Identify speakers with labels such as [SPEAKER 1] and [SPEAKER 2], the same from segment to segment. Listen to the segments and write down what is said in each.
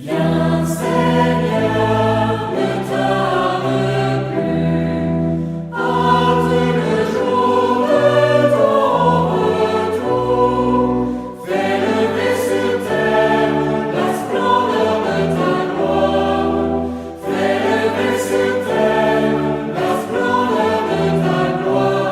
[SPEAKER 1] Viens Seigneur, ne tarde plus, hâte le jour de ton retour. Fais lever sur terre la splendeur de ta gloire. Fais lever sur terre la splendeur de ta gloire.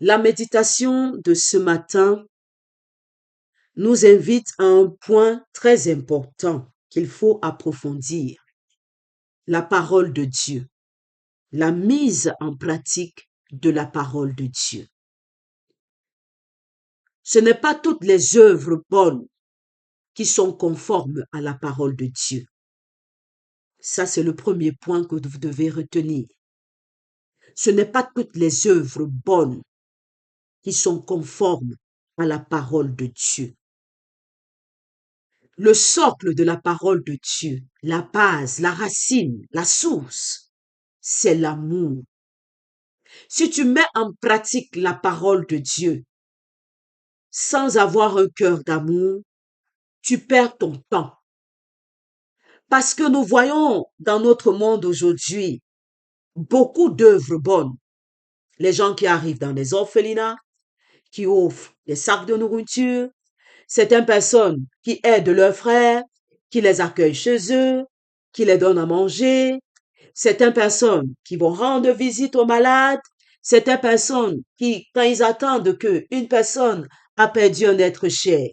[SPEAKER 2] La méditation de ce matin nous invite à un point très important qu'il faut approfondir. La parole de Dieu, la mise en pratique de la parole de Dieu. Ce n'est pas toutes les œuvres bonnes qui sont conformes à la parole de Dieu. Ça, c'est le premier point que vous devez retenir. Ce n'est pas toutes les œuvres bonnes qui sont conformes à la parole de Dieu. Le socle de la parole de Dieu, la base, la racine, la source, c'est l'amour. Si tu mets en pratique la parole de Dieu sans avoir un cœur d'amour, tu perds ton temps. Parce que nous voyons dans notre monde aujourd'hui beaucoup d'œuvres bonnes. Les gens qui arrivent dans les orphelinats, qui offrent des sacs de nourriture, certaines personnes qui aident leurs frères, qui les accueillent chez eux, qui les donnent à manger, certaines personnes qui vont rendre visite aux malades, certaines personnes qui, quand ils attendent qu'une personne a perdu un être cher,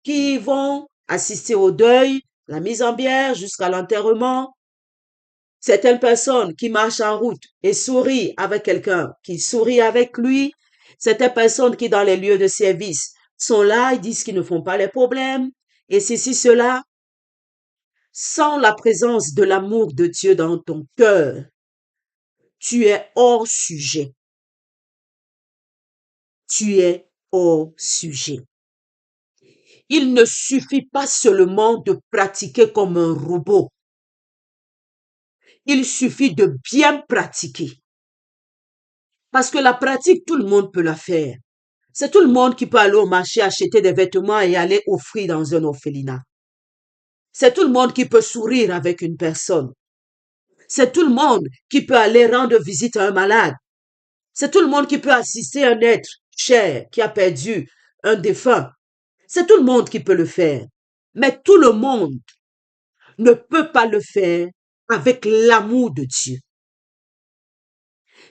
[SPEAKER 2] qui vont assister au deuil, la mise en bière jusqu'à l'enterrement, certaines personnes qui marchent en route et sourient avec quelqu'un qui sourit avec lui, certaines personnes qui, dans les lieux de service, sont là, ils disent qu'ils ne font pas les problèmes, et ceci, cela. Sans la présence de l'amour de Dieu dans ton cœur, tu es hors sujet. Tu es hors sujet. Il ne suffit pas seulement de pratiquer comme un robot. Il suffit de bien pratiquer. Parce que la pratique, tout le monde peut la faire. C'est tout le monde qui peut aller au marché acheter des vêtements et aller offrir dans un orphelinat. C'est tout le monde qui peut sourire avec une personne. C'est tout le monde qui peut aller rendre visite à un malade. C'est tout le monde qui peut assister un être cher qui a perdu un défunt. C'est tout le monde qui peut le faire. Mais tout le monde ne peut pas le faire avec l'amour de Dieu.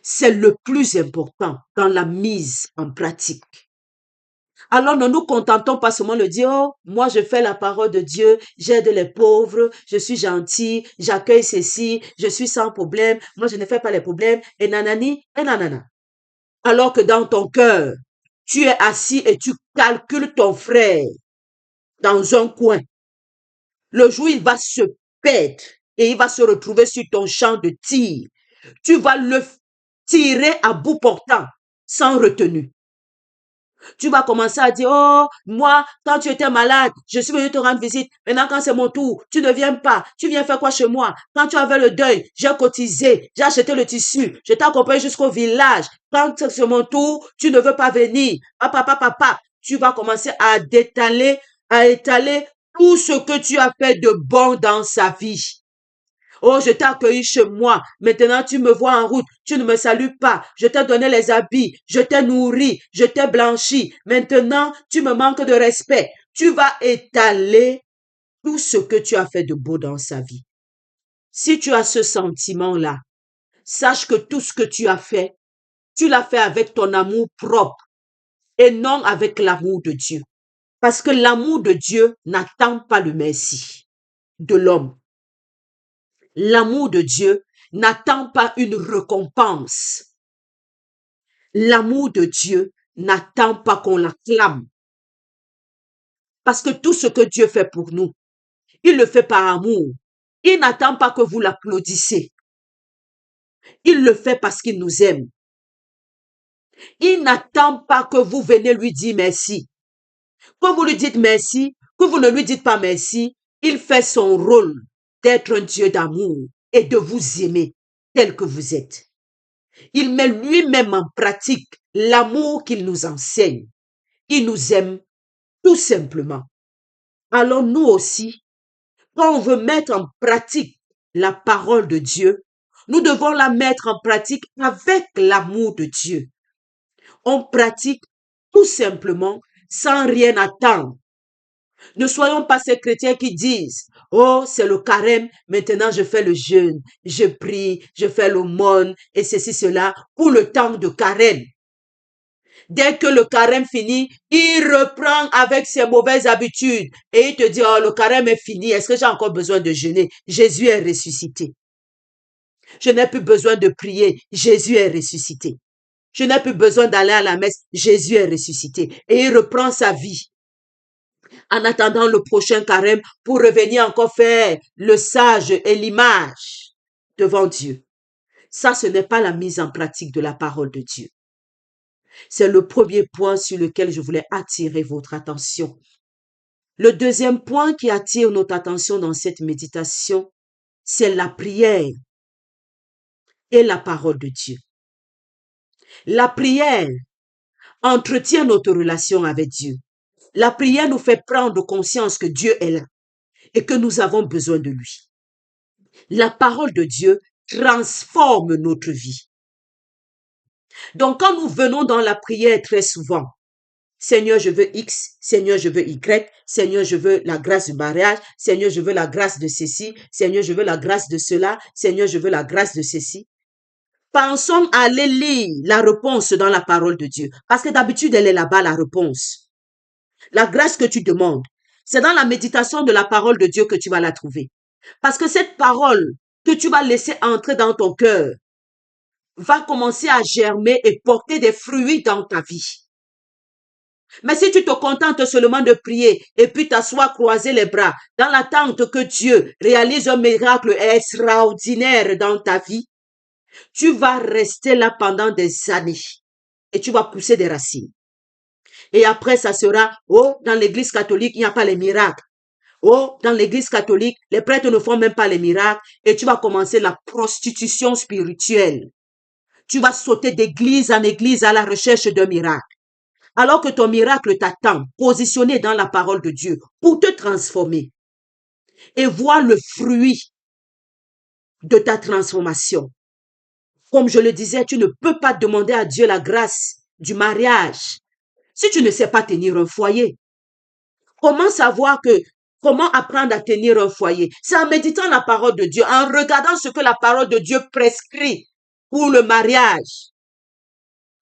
[SPEAKER 2] C'est le plus important dans la mise en pratique. Alors ne nous contentons pas seulement de dire, oh, moi je fais la parole de Dieu, j'aide les pauvres, je suis gentil, j'accueille ceci, je suis sans problème, moi je ne fais pas les problèmes, et nanani, et nanana. Alors que dans ton cœur, tu es assis et tu calcules ton frère dans un coin. Le jour, il va se perdre et il va se retrouver sur ton champ de tir. Tu vas le tirer à bout portant, sans retenue. Tu vas commencer à dire, oh, moi, quand tu étais malade, je suis venu te rendre visite. Maintenant, quand c'est mon tour, tu ne viens pas. Tu viens faire quoi chez moi? Quand tu avais le deuil, j'ai cotisé, j'ai acheté le tissu, je t'ai accompagné jusqu'au village. Quand c'est mon tour, tu ne veux pas venir. Papa. Tu vas commencer à étaler tout ce que tu as fait de bon dans sa vie. Oh, je t'ai accueilli chez moi. Maintenant, tu me vois en route. Tu ne me salues pas. Je t'ai donné les habits. Je t'ai nourri. Je t'ai blanchi. Maintenant, tu me manques de respect. Tu vas étaler tout ce que tu as fait de beau dans sa vie. Si tu as ce sentiment-là, sache que tout ce que tu as fait, tu l'as fait avec ton amour propre et non avec l'amour de Dieu. Parce que l'amour de Dieu n'attend pas le merci de l'homme. L'amour de Dieu n'attend pas une récompense. L'amour de Dieu n'attend pas qu'on l'acclame. Parce que tout ce que Dieu fait pour nous, il le fait par amour. Il n'attend pas que vous l'applaudissez. Il le fait parce qu'il nous aime. Il n'attend pas que vous venez lui dire merci. Que vous lui dites merci, que vous ne lui dites pas merci, il fait son rôle d'être un Dieu d'amour et de vous aimer. tel que vous êtes. Il met lui-même en pratique l'amour qu'il nous enseigne. Il nous aime tout simplement. Alors nous aussi, quand on veut mettre en pratique la parole de Dieu, nous devons la mettre en pratique avec l'amour de Dieu. On pratique tout simplement sans rien attendre. Ne soyons pas ces chrétiens qui disent, oh, c'est le carême, maintenant je fais le jeûne, je prie, je fais l'aumône et ceci, cela pour le temps de carême. Dès que le carême finit, il reprend avec ses mauvaises habitudes et il te dit, oh, le carême est fini, est-ce que j'ai encore besoin de jeûner? Jésus est ressuscité. Je n'ai plus besoin de prier, Jésus est ressuscité. Je n'ai plus besoin d'aller à la messe, Jésus est ressuscité. Et il reprend sa vie en attendant le prochain carême pour revenir encore faire le sage et l'image devant Dieu. Ça, ce n'est pas la mise en pratique de la parole de Dieu. C'est le premier point sur lequel je voulais attirer votre attention. Le deuxième point qui attire notre attention dans cette méditation, c'est la prière et la parole de Dieu. La prière entretient notre relation avec Dieu. La prière nous fait prendre conscience que Dieu est là et que nous avons besoin de lui. La parole de Dieu transforme notre vie. Donc, quand nous venons dans la prière très souvent, Seigneur, je veux X, Seigneur, je veux Y, Seigneur, je veux la grâce du mariage, Seigneur, je veux la grâce de ceci, Seigneur, je veux la grâce de cela, Seigneur, je veux la grâce de ceci. Pensons à aller lire la réponse dans la parole de Dieu, parce que d'habitude, elle est là-bas, la réponse. La grâce que tu demandes, c'est dans la méditation de la parole de Dieu que tu vas la trouver. Parce que cette parole que tu vas laisser entrer dans ton cœur va commencer à germer et porter des fruits dans ta vie. Mais si tu te contentes seulement de prier et puis t'asseoir, croiser les bras dans l'attente que Dieu réalise un miracle extraordinaire dans ta vie, tu vas rester là pendant des années et tu vas pousser des racines. Et après, ça sera, oh, dans l'église catholique, il n'y a pas les miracles. Oh, dans l'église catholique, les prêtres ne font même pas les miracles et tu vas commencer la prostitution spirituelle. Tu vas sauter d'église en église à la recherche d'un miracle. Alors que ton miracle t'attend, positionné dans la parole de Dieu, pour te transformer et voir le fruit de ta transformation. Comme je le disais, tu ne peux pas demander à Dieu la grâce du mariage si tu ne sais pas tenir un foyer. Comment apprendre à tenir un foyer? C'est en méditant la parole de Dieu, en regardant ce que la parole de Dieu prescrit pour le mariage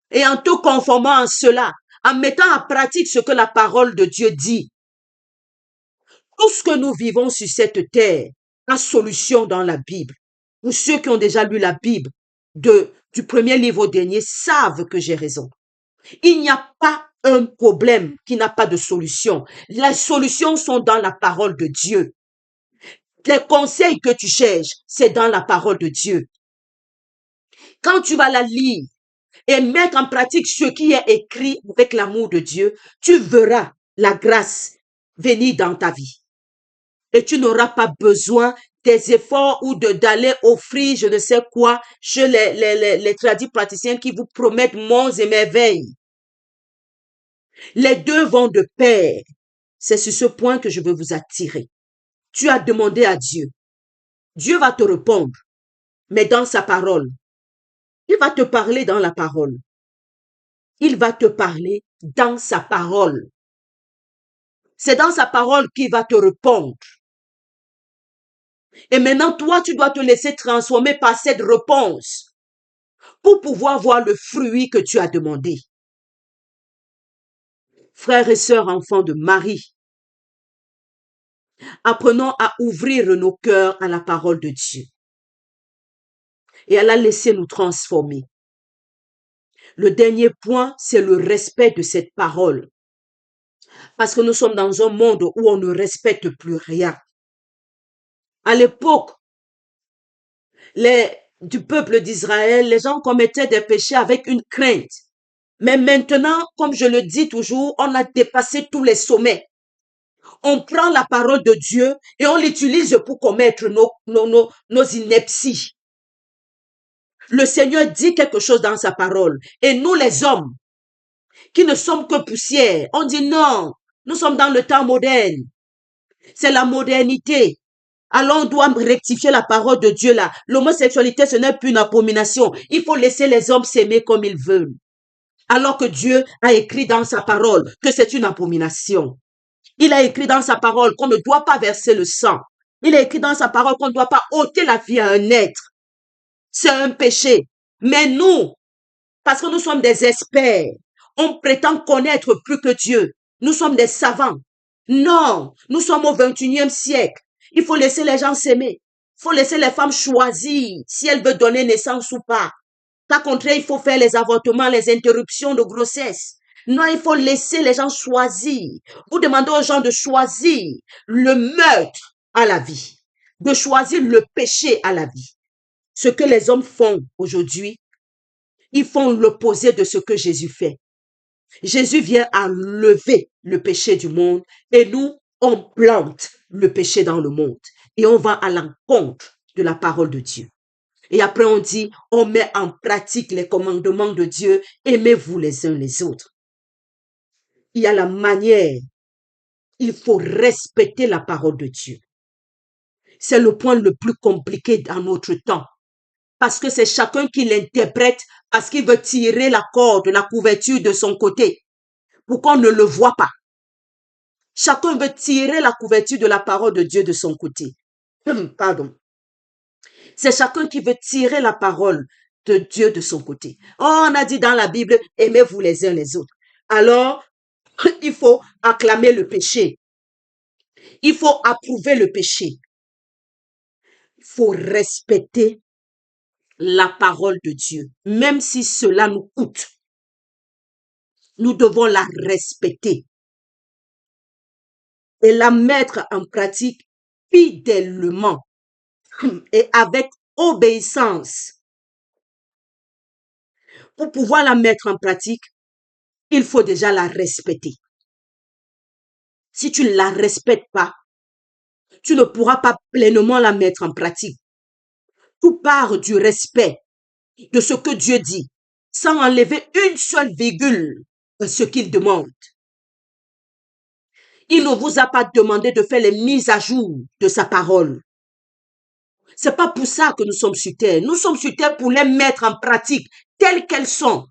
[SPEAKER 2] et en te conformant en cela, en mettant en pratique ce que la parole de Dieu dit. Tout ce que nous vivons sur cette terre a solution dans la Bible. Pour ceux qui ont déjà lu la Bible, du premier livre au dernier, savent que j'ai raison. Il n'y a pas un problème qui n'a pas de solution. Les solutions sont dans la parole de Dieu. Les conseils que tu cherches, c'est dans la parole de Dieu. Quand tu vas la lire et mettre en pratique ce qui est écrit avec l'amour de Dieu, tu verras la grâce venir dans ta vie. Et tu n'auras pas besoin des efforts ou d'aller offrir je ne sais quoi chez les tradis praticiens qui vous promettent monts et merveilles. Les deux vont de pair. C'est sur ce point que je veux vous attirer. Tu as demandé à Dieu. Dieu va te répondre, mais dans sa parole. Il va te parler dans la parole. Il va te parler dans sa parole. C'est dans sa parole qu'il va te répondre. Et maintenant, toi, tu dois te laisser transformer par cette réponse pour pouvoir voir le fruit que tu as demandé. Frères et sœurs, enfants de Marie, apprenons à ouvrir nos cœurs à la parole de Dieu et à la laisser nous transformer. Le dernier point, c'est le respect de cette parole. Parce que nous sommes dans un monde où on ne respecte plus rien. À l'époque du peuple d'Israël, les gens commettaient des péchés avec une crainte. Mais maintenant, comme je le dis toujours, on a dépassé tous les sommets. On prend la parole de Dieu et on l'utilise pour commettre nos inepties. Le Seigneur dit quelque chose dans sa parole. Et nous, les hommes, qui ne sommes que poussière, on dit non, nous sommes dans le temps moderne. C'est la modernité. Alors on doit rectifier la parole de Dieu là. L'homosexualité, ce n'est plus une abomination. Il faut laisser les hommes s'aimer comme ils veulent. Alors que Dieu a écrit dans sa parole que c'est une abomination. Il a écrit dans sa parole qu'on ne doit pas verser le sang. Il a écrit dans sa parole qu'on ne doit pas ôter la vie à un être. C'est un péché. Mais nous, parce que nous sommes des experts, on prétend connaître plus que Dieu. Nous sommes des savants. Non, nous sommes au 21e siècle. Il faut laisser les gens s'aimer. Il faut laisser les femmes choisir si elles veulent donner naissance ou pas. Par contre, il faut faire les avortements, les interruptions de grossesse. Non, il faut laisser les gens choisir. Vous demandez aux gens de choisir le meurtre à la vie, de choisir le péché à la vie. Ce que les hommes font aujourd'hui, ils font l'opposé de ce que Jésus fait. Jésus vient enlever le péché du monde et nous, on plante le péché dans le monde et on va à l'encontre de la parole de Dieu. Et après on dit, on met en pratique les commandements de Dieu, aimez-vous les uns les autres. Il y a la manière, il faut respecter la parole de Dieu. C'est le point le plus compliqué dans notre temps. Parce que c'est chacun qui l'interprète parce qu'il veut tirer la corde, la couverture de son côté pour qu'on ne le voit pas. Chacun veut tirer la couverture de la parole de Dieu de son côté. Pardon. C'est chacun qui veut tirer la parole de Dieu de son côté. Oh, on a dit dans la Bible, aimez-vous les uns les autres. Alors, il faut acclamer le péché. Il faut approuver le péché. Il faut respecter la parole de Dieu, même si cela nous coûte. Nous devons la respecter et la mettre en pratique fidèlement et avec obéissance. Pour pouvoir la mettre en pratique, il faut déjà la respecter. Si tu ne la respectes pas, tu ne pourras pas pleinement la mettre en pratique. Tout part du respect de ce que Dieu dit, sans enlever une seule virgule à ce qu'il demande. Il ne vous a pas demandé de faire les mises à jour de sa parole. C'est pas pour ça que nous sommes sur terre. Nous sommes sur terre pour les mettre en pratique telles qu'elles sont,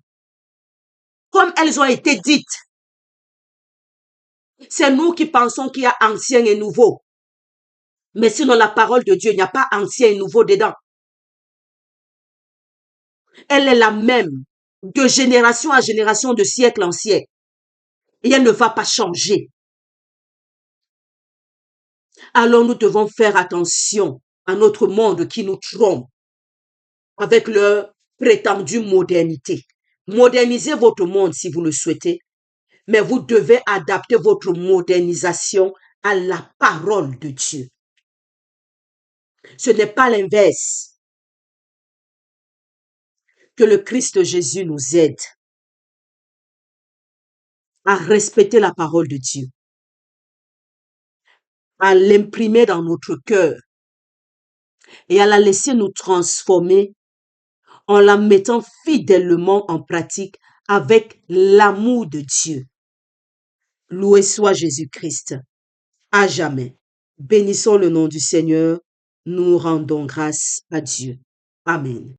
[SPEAKER 2] comme elles ont été dites. C'est nous qui pensons qu'il y a ancien et nouveau. Mais sinon, la parole de Dieu, il n'y a pas ancien et nouveau dedans. Elle est la même, de génération à génération, de siècle en siècle. Et elle ne va pas changer. Alors nous devons faire attention à notre monde qui nous trompe avec leur prétendue modernité. Modernisez votre monde si vous le souhaitez, mais vous devez adapter votre modernisation à la parole de Dieu. Ce n'est pas l'inverse. Que le Christ Jésus nous aide à respecter la parole de Dieu, à l'imprimer dans notre cœur et à la laisser nous transformer en la mettant fidèlement en pratique avec l'amour de Dieu. Loué soit Jésus-Christ, à jamais. Bénissons le nom du Seigneur, nous rendons grâce à Dieu. Amen.